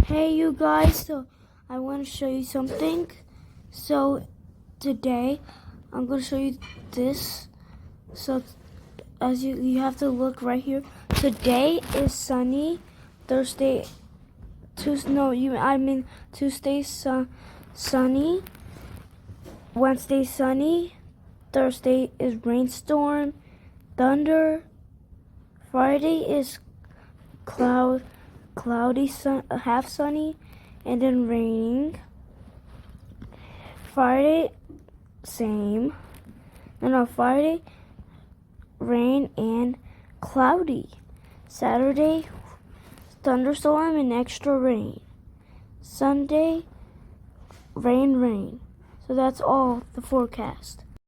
Hey you guys, so I want to show you something. So today I'm going to show you this. So as you have to look right here. Today is sunny. Tuesday sunny. Wednesday sunny. Thursday is rainstorm, thunder. Friday is cloudy, half sunny, and then raining. Friday, same. Friday, rain and cloudy. Saturday, thunderstorm and extra rain. Sunday, rain. So that's all the forecast.